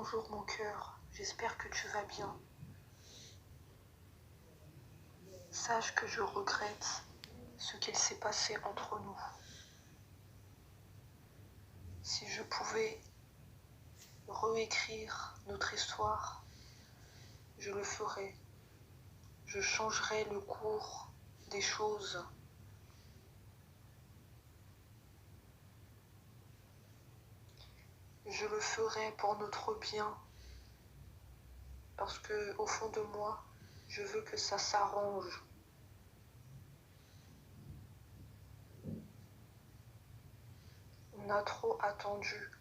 Bonjour mon cœur, j'espère que tu vas bien. Sache que je regrette ce qu'il s'est passé entre nous. Si je pouvais réécrire notre histoire, je le ferais. Je changerais le cours des choses. Je le ferais pour notre bien, parce que au fond de moi, je veux que ça s'arrange. On a trop attendu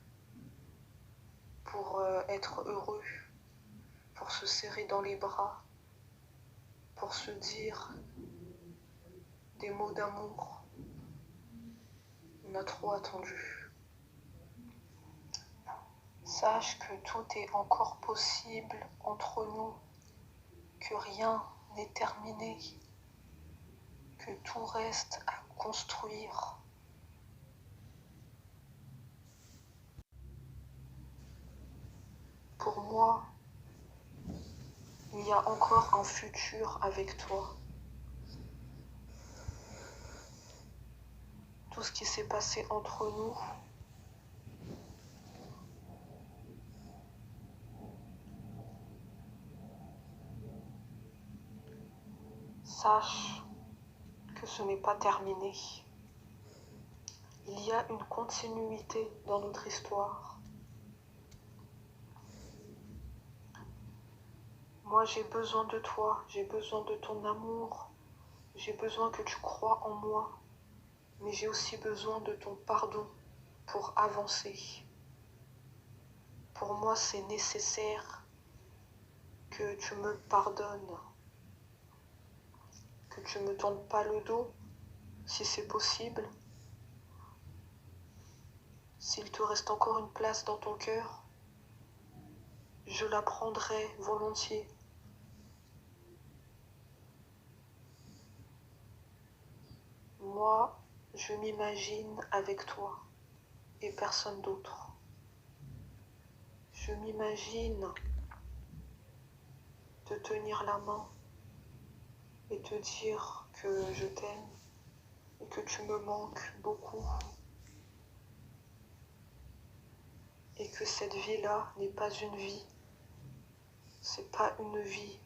pour être heureux, pour se serrer dans les bras, pour se dire des mots d'amour. On a trop attendu. Sache que tout est encore possible entre nous, que rien n'est terminé, que tout reste à construire. Pour moi, il y a encore un futur avec toi. Tout ce qui s'est passé entre nous, sache que ce n'est pas terminé. Il y a une continuité dans notre histoire. Moi, j'ai besoin de toi, j'ai besoin de ton amour, j'ai besoin que tu crois en moi, mais j'ai aussi besoin de ton pardon pour avancer. Pour moi, c'est nécessaire que tu me pardonnes, que tu ne me tournes pas le dos, si c'est possible. S'il te reste encore une place dans ton cœur, je la prendrai volontiers. Moi, je m'imagine avec toi et personne d'autre. Je m'imagine te tenir la main et te dire que je t'aime et que tu me manques beaucoup et que cette vie-là n'est pas une vie. C'est pas une vie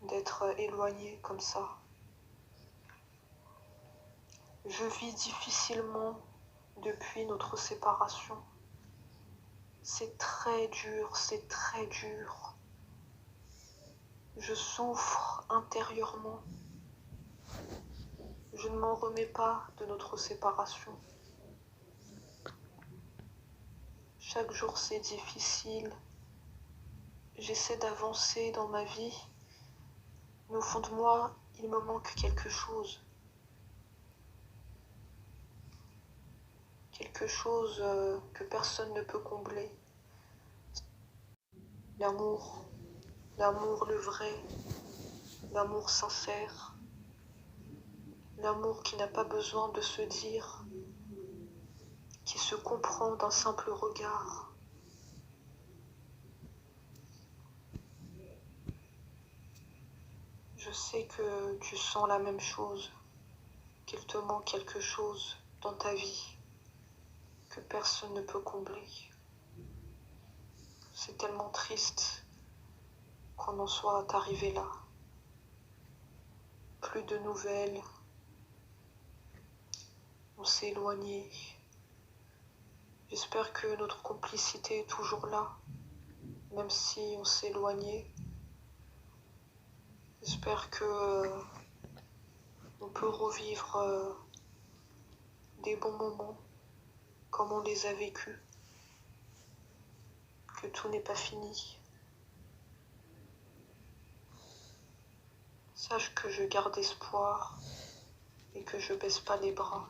d'être éloigné comme ça. Je vis difficilement depuis notre séparation. C'est très dur, c'est très dur. Je souffre intérieurement. Je ne m'en remets pas de notre séparation. Chaque jour c'est difficile. J'essaie d'avancer dans ma vie, mais au fond de moi, il me manque quelque chose. Quelque chose que personne ne peut combler. L'amour, l'amour le vrai, l'amour sincère, l'amour qui n'a pas besoin de se dire, qui se comprend d'un simple regard. Je sais que tu sens la même chose, qu'il te manque quelque chose dans ta vie que personne ne peut combler. C'est tellement triste qu'on en soit arrivé là. Plus de nouvelles, on s'est éloigné. J'espère que notre complicité est toujours là, même si on s'est éloigné. J'espère que on peut revivre des bons moments comme on les a vécus, que tout n'est pas fini. Sache que je garde espoir et que je baisse pas les bras.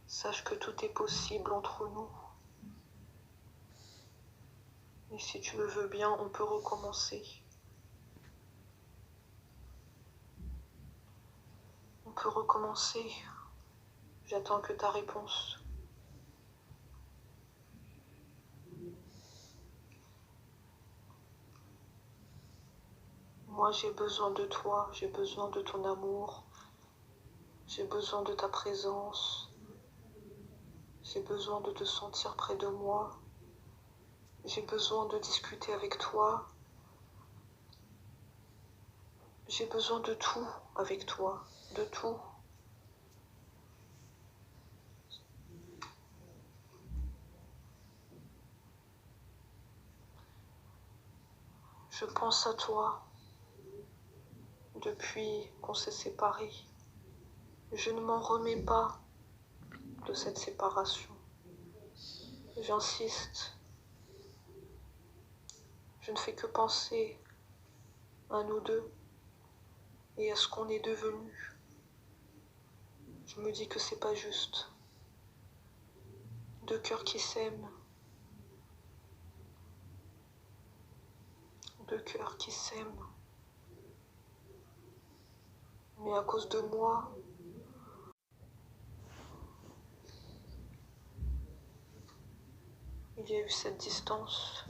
Sache que tout est possible entre nous. Et si tu le veux bien, on peut recommencer. On peut recommencer J'attends que ta réponse. Moi, j'ai besoin de toi, j'ai besoin de ton amour, j'ai besoin de ta présence, j'ai besoin de te sentir près de moi, j'ai besoin de discuter avec toi, j'ai besoin de tout avec toi, de tout. Je pense à toi depuis qu'on s'est séparés. Je ne m'en remets pas de cette séparation. J'insiste. Je ne fais que penser à nous deux et à ce qu'on est devenu. Je me dis que c'est pas juste. Deux cœurs qui s'aiment. Deux cœurs qui s'aiment. Mais à cause de moi, il y a eu cette distance.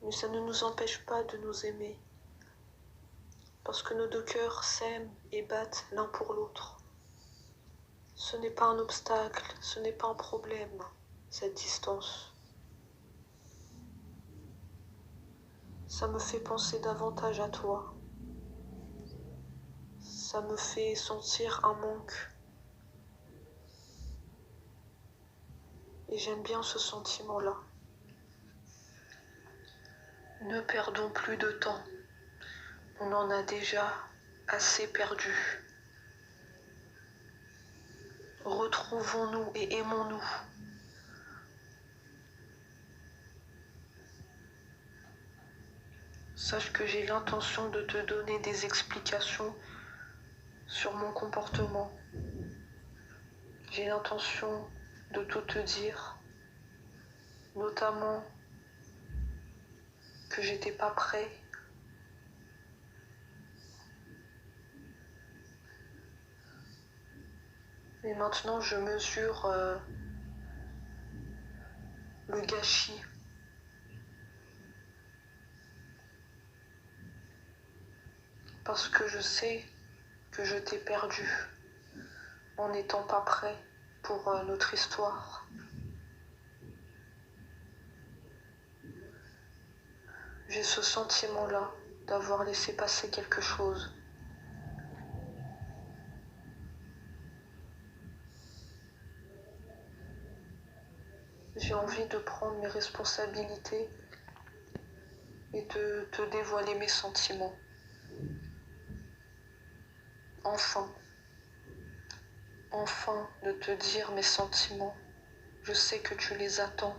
Mais ça ne nous empêche pas de nous aimer. Parce que nos deux cœurs s'aiment et battent l'un pour l'autre. Ce n'est pas un obstacle, ce n'est pas un problème, cette distance. Ça me fait penser davantage à toi. Ça me fait sentir un manque. Et j'aime bien ce sentiment-là. Ne perdons plus de temps. On en a déjà assez perdu. Retrouvons-nous et aimons-nous. Sache que j'ai l'intention de te donner des explications sur mon comportement. J'ai l'intention de tout te dire, notamment que j'étais pas prêt. Mais maintenant, je mesure le gâchis. Parce que je sais que je t'ai perdu en n'étant pas prêt pour notre histoire. J'ai ce sentiment-là d'avoir laissé passer quelque chose. J'ai envie de prendre mes responsabilités et de te dévoiler mes sentiments. Enfin. Enfin de te dire mes sentiments. Je sais que tu les attends.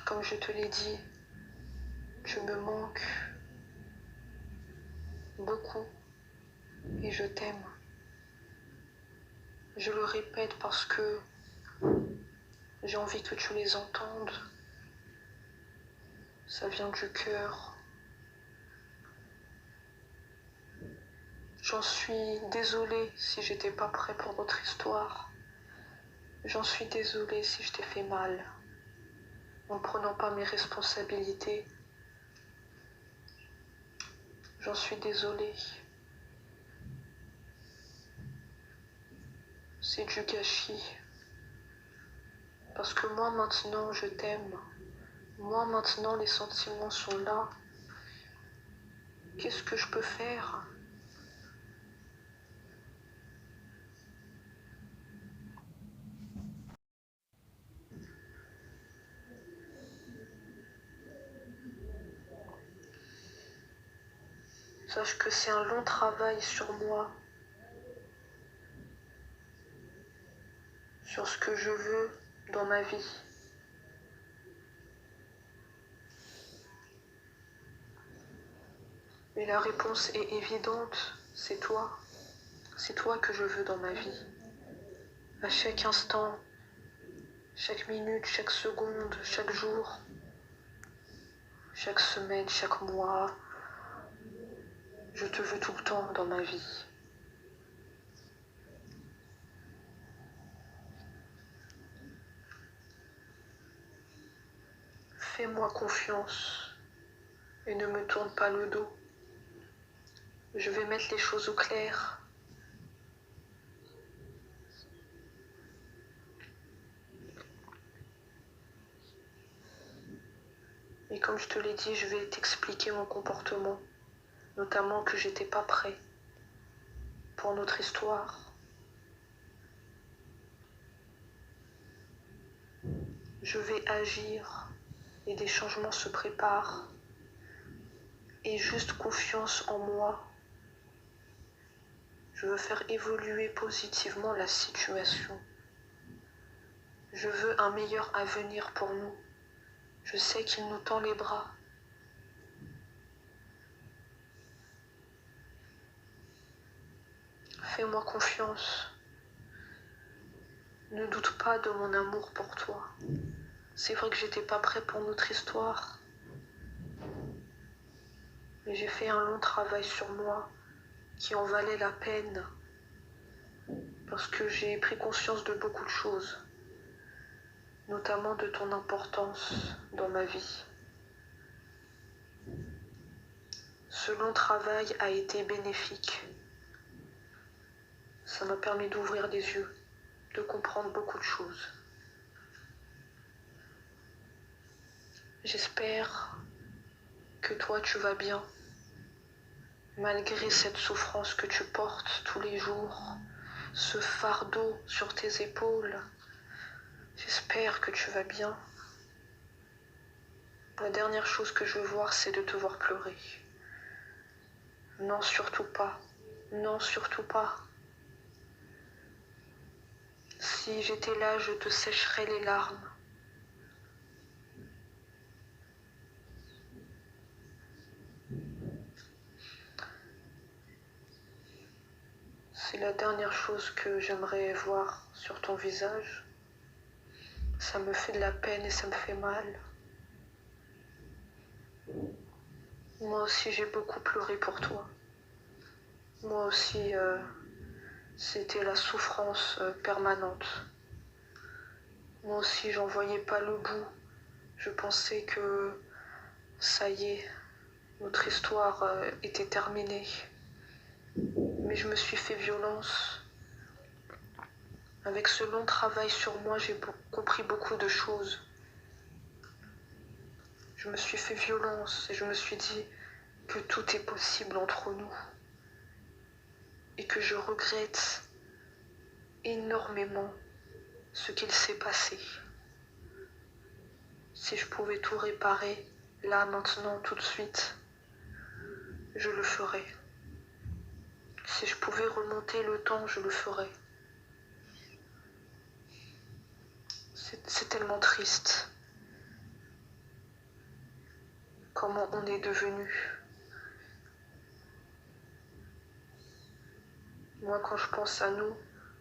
Comme je te l'ai dit, tu me manques beaucoup et je t'aime. Je le répète parce que j'ai envie que tu les entendes. Ça vient du cœur. J'en suis désolée si j'étais pas prêt pour notre histoire. J'en suis désolée si je t'ai fait mal. En ne prenant pas mes responsabilités. J'en suis désolée. C'est du gâchis. Parce que moi maintenant je t'aime. Moi maintenant les sentiments sont là. Qu'est-ce que je peux faire ? Sache que c'est un long travail sur moi. Sur ce que je veux dans ma vie. Mais la réponse est évidente, c'est toi. C'est toi que je veux dans ma vie. À chaque instant, chaque minute, chaque seconde, chaque jour, chaque semaine, chaque mois, Je te veux tout le temps dans ma vie. Fais-moi confiance et ne me tourne pas le dos. Je vais mettre les choses au clair. Et comme je te l'ai dit, je vais t'expliquer mon comportement, notamment que j'étais pas prêt pour notre histoire. Je vais agir et des changements se préparent. Et juste confiance en moi. Je veux faire évoluer positivement la situation. Je veux un meilleur avenir pour nous. Je sais qu'il nous tend les bras. Fais-moi confiance. Ne doute pas de mon amour pour toi. C'est vrai que j'étais pas prêt pour notre histoire. Mais j'ai fait un long travail sur moi qui en valait la peine. Parce que j'ai pris conscience de beaucoup de choses. Notamment de ton importance dans ma vie. Ce long travail a été bénéfique. Ça m'a permis d'ouvrir les yeux, de comprendre beaucoup de choses. J'espère que toi tu vas bien, malgré cette souffrance que tu portes tous les jours, ce fardeau sur tes épaules. J'espère que tu vas bien. La dernière chose que je veux voir, c'est de te voir pleurer. Non, surtout pas. Non, surtout pas. Si j'étais là, je te sécherais les larmes. C'est la dernière chose que j'aimerais voir sur ton visage. Ça me fait de la peine et ça me fait mal. Moi aussi, j'ai beaucoup pleuré pour toi. Moi aussi, c'était la souffrance permanente. Moi aussi, j'en voyais pas le bout. Je pensais que ça y est, notre histoire était terminée. Mais je me suis fait violence. Avec ce long travail sur moi, j'ai compris beaucoup de choses. Je me suis fait violence et je me suis dit que tout est possible entre nous. Et que je regrette énormément ce qu'il s'est passé. Si je pouvais tout réparer, là, maintenant, tout de suite, je le ferais. Si je pouvais remonter le temps, je le ferais. C'est tellement triste. Comment on est devenu. Moi, quand je pense à nous,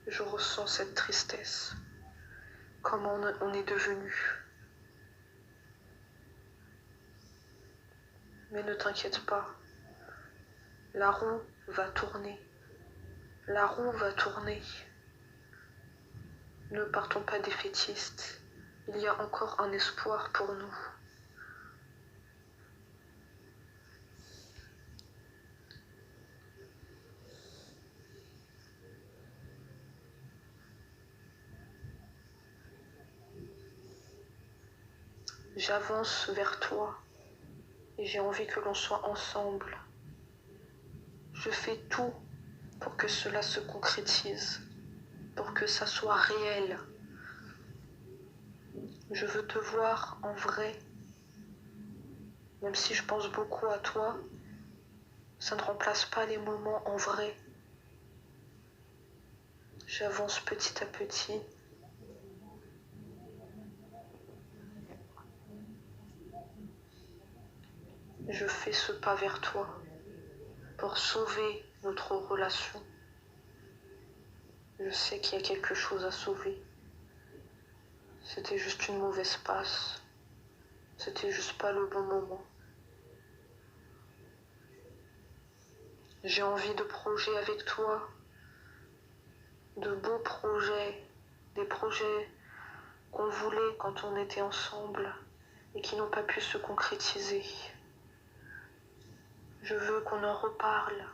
je ressens cette tristesse. Comment on est devenu. Mais ne t'inquiète pas. La roue va tourner. La roue va tourner. Ne partons pas défaitistes. Il y a encore un espoir pour nous. J'avance vers toi et j'ai envie que l'on soit ensemble. Je fais tout pour que cela se concrétise, pour que ça soit réel. Je veux te voir en vrai. Même si je pense beaucoup à toi, ça ne remplace pas les moments en vrai. J'avance petit à petit. Je fais ce pas vers toi pour sauver notre relation. Je sais qu'il y a quelque chose à sauver. C'était juste une mauvaise passe. C'était juste pas le bon moment. J'ai envie de projets avec toi, de beaux projets, des projets qu'on voulait quand on était ensemble et qui n'ont pas pu se concrétiser. Je veux qu'on en reparle,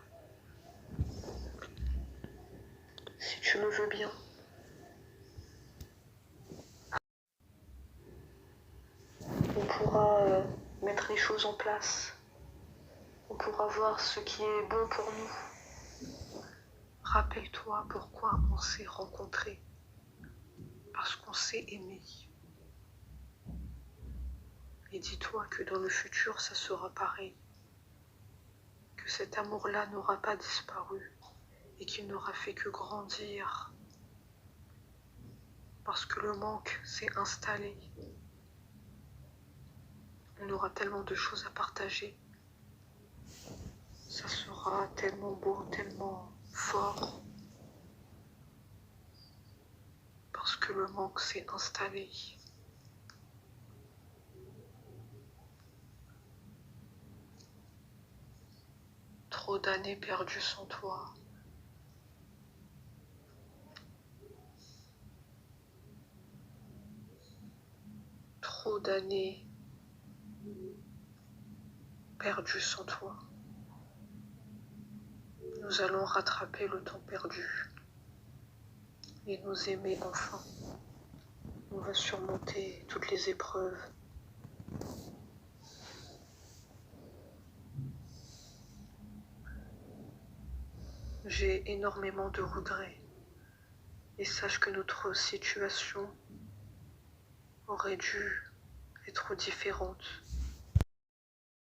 si tu le veux bien. On pourra mettre les choses en place. On pourra voir ce qui est bon pour nous. Rappelle-toi pourquoi on s'est rencontrés. Parce qu'on s'est aimé. Et dis-toi que dans le futur, ça sera pareil. Que cet amour-là n'aura pas disparu et qu'il n'aura fait que grandir. Parce que le manque s'est installé. On aura tellement de choses à partager. Ça sera tellement beau, tellement fort. Parce que le manque s'est installé. Trop d'années perdues sans toi. Trop d'années perdues sans toi. Nous allons rattraper le temps perdu et nous aimer enfin. On va surmonter toutes les épreuves. J'ai énormément de regrets et sache que notre situation aurait dû être différente.